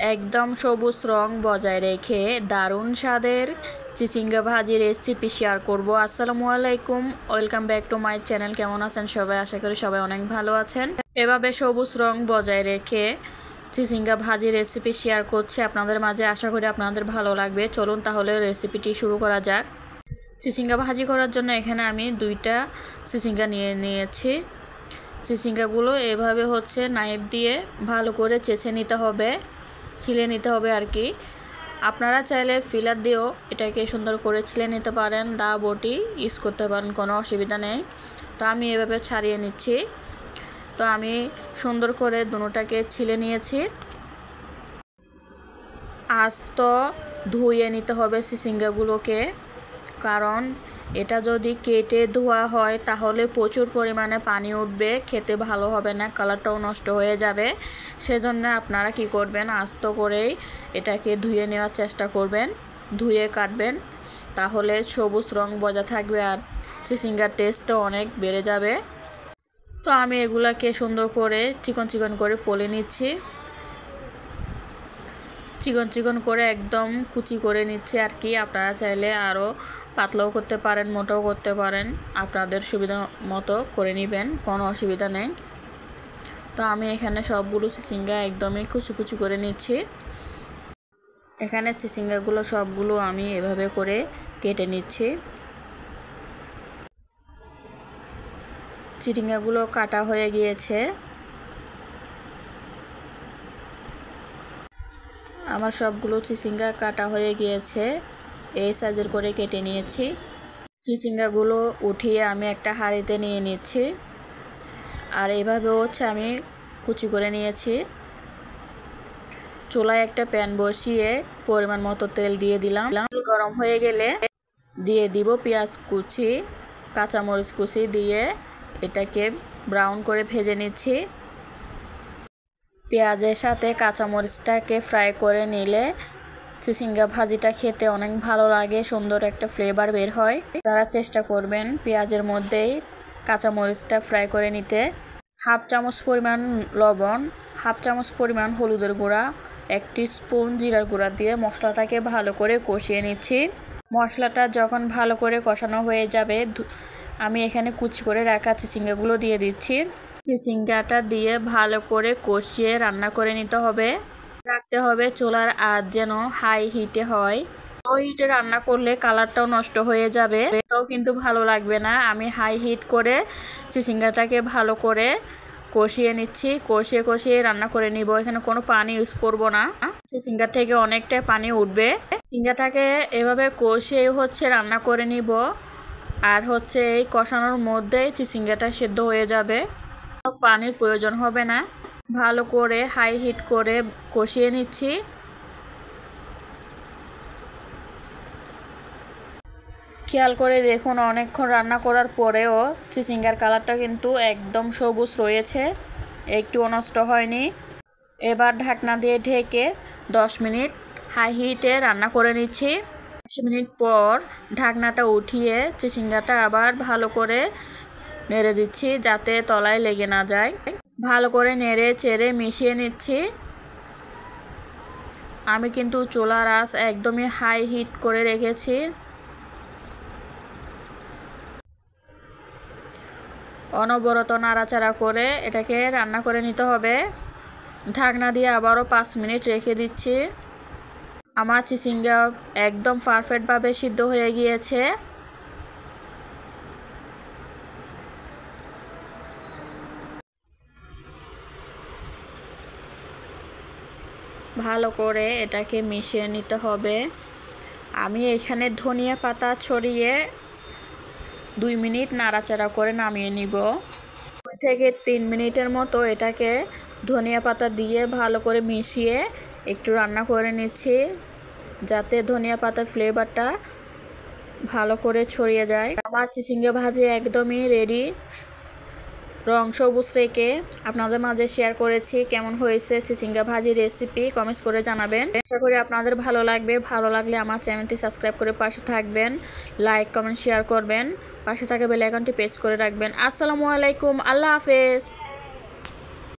একদম সবুজ রং বজায় রেখে দারুণ স্বাদের চিচিঙ্গা ভাজি রেসিপি শেয়ার করব। আসসালামু আলাইকুম, welcome back to my channel. কেমন আছেন সবাই? আশা করি সবাই অনেক ভালো আছেন। এভাবে সবুজ রং বজায় রেখে চিচিঙ্গা ভাজি রেসিপি শেয়ার করছি আপনাদের মাঝে। আশা করি আপনাদের ভালো লাগবে। চলুন তাহলে রেসিপিটি শুরু করা যাক। চিচিঙ্গা ভাজি করার জন্য এখানে আমি 2টা চিচিঙ্গা নিয়ে নিয়েছি। চিচিঙ্গাগুলো এভাবে নাইফ দিয়ে ভালো করে চেঁচে নিতে হবে, ছিলে নিতে হবে আর কি। আপনারা চাইলে ফিলার দিয়েও এটাকে সুন্দর করে ছিলে নিতে পারেন, দা বটি ইউজ করতে পারেন, কোনো অসুবিধা নেই। তো আমি এভাবে ছাড়িয়ে নিচ্ছি। তো আমি সুন্দর করে দুটোটাকে ছিলে নিয়েছি। আস্ত ধুয়ে নিতে হবে চিচিঙ্গাগুলোকে, কারণ এটা যদি কেটে ধোয়া হয় তাহলে প্রচুর পরিমাণে পানি উঠবে, খেতে ভালো হবে না, কালারটাও নষ্ট হয়ে যাবে। সেজন্য আপনারা কি করবেন, আস্ত করেই এটাকে ধুয়ে নেওয়ার চেষ্টা করবেন, ধুয়ে কাটবেন, তাহলে সবুজ রং বজায় থাকবে আর চিচিঙ্গার টেস্টও অনেক বেড়ে যাবে। তো আমি এগুলাকে সুন্দর করে চিকন চিকন করে পলে নিচ্ছি, চিকন চিকন করে একদম কুচি করে নিচ্ছে আর কি। আপনারা চাইলে আরও পাতলাও করতে পারেন, মোটাও করতে পারেন, আপনাদের সুবিধা মতো করে নেবেন, কোনো অসুবিধা নেই। তো আমি এখানে সবগুলো চিচিঙ্গা একদমই কুচি কুচি করে নিচ্ছি। এখানে চিচিঙ্গাগুলো সবগুলো আমি এভাবে করে কেটে নিচ্ছি। চিচিঙ্গাগুলো কাটা হয়ে গিয়েছে। আমার সবগুলো চিচিঙ্গা কাটা হয়ে গিয়েছে, এই সাইজের করে কেটে নিয়েছি। চিচিঙ্গাগুলো উঠিয়ে আমি একটা হাঁড়িতে নিয়ে নিচ্ছি, আর এইভাবে আমি কুচি করে নিয়েছি। চুলায় একটা প্যান বসিয়ে পরিমাণ মতো তেল দিয়ে দিলাম। তেল গরম হয়ে গেলে দিয়ে দিব পেঁয়াজ কুচি, কাঁচামরিচ কুচি দিয়ে এটাকে ব্রাউন করে ভেজে নিচ্ছি। পেঁয়াজের সাথে কাঁচামরিচটাকে ফ্রাই করে নিলে চিচিঙ্গা ভাজিটা খেতে অনেক ভালো লাগে, সুন্দর একটা ফ্লেভার বের হয়। আপনারা চেষ্টা করবেন পেঁয়াজের মধ্যেই কাঁচামরিচটা ফ্রাই করে নিতে। হাফ চামচ পরিমাণ লবণ, হাফ চামচ পরিমাণ হলুদের গুঁড়া, 1 টিস্পুন জিরার গুঁড়া দিয়ে মশলাটাকে ভালো করে কষিয়ে নিচ্ছি। মশলাটা যখন ভালো করে কষানো হয়ে যাবে, আমি এখানে কুচি করে রাখা চিচিঙ্গাগুলো দিয়ে দিচ্ছি। চিচিঙ্গাটা দিয়ে ভালো করে কষিয়ে রান্না করে নিতে হবে। রাখতে হবে চুলার আঁচ যেন হাই হিটে হয়। লো হিটে রান্না করলে কালারটাও নষ্ট হয়ে যাবে, তাও কিন্তু ভালো লাগবে না। আমি হাই হিট করে চিচিঙ্গাটাকে ভালো করে কষিয়ে নিচ্ছি, কষিয়ে কষিয়ে রান্না করে নিব। এখানে কোনো পানি ইউজ করব না, চিচিঙ্গা থেকে অনেকটা পানি উঠবে। চিচিঙ্গাটাকে এভাবে কষিয়ে রান্না করে নিব, আর এই কষানোর মধ্যেই চিচিঙ্গাটা সেদ্ধ হয়ে যাবে, পানির প্রয়োজন হবে না। ভালো করে হাই হিট করে কষিয়ে নিচ্ছি। খেয়াল করে দেখুন, অনেকক্ষণ রান্না করার পরেও চিচিঙ্গার কালারটা কিন্তু একদম সবুজ রয়েছে, একটুও নষ্ট হয়নি। এবার ঢাকনা দিয়ে ঢেকে 10 মিনিট হাই হিটে রান্না করে নিচ্ছি। 10 মিনিট পর ঢাকনাটা উঠিয়ে চিচিঙ্গাটা আবার ভালো করে নেড়ে দিচ্ছি, যাতে তলায় লেগে না যায়। ভালো করে নেড়ে চেড়ে মিশিয়ে নিচ্ছি। আমি কিন্তু চুলার আঁচ একদমই হাই হিট করে রেখেছি। অনবরত নাড়াচাড়া করে এটাকে রান্না করে নিতে হবে। ঢাকনা দিয়ে আবারও 5 মিনিট রেখে দিচ্ছি। আমার চিচিঙ্গা একদম পারফেক্টভাবে সিদ্ধ হয়ে গিয়েছে। ভালো করে এটাকে মিশিয়ে নিতে হবে। আমি এখানে ধনিয়া পাতা ছড়িয়ে 2 মিনিট নাড়াচাড়া করে নামিয়ে নিব। 2 থেকে 3 মিনিটের মতো এটাকে ধনিয়া পাতা দিয়ে ভালো করে মিশিয়ে একটু রান্না করে নিচ্ছি, যাতে ধনিয়া পাতার ফ্লেভারটা ভালো করে ছড়িয়ে যায়। আমার চিচিঙ্গা ভাজি একদমই রেডি। রং সবুজ রেখে আপনাদের মাঝে শেয়ার করেছি। কেমন হয়েছে চিচিঙ্গা ভাজি রেসিপি কমেন্টস করে জানাবেন। আশা করি আপনাদের ভালো লাগবে। ভালো লাগলে আমার চ্যানেলটি সাবস্ক্রাইব করে পাশে থাকবেন, লাইক কমেন্ট শেয়ার করবেন, পাশে থাকা বেল আইকনটি প্রেস করে রাখবেন। আসসালামু আলাইকুম, আল্লাহ হাফেজ।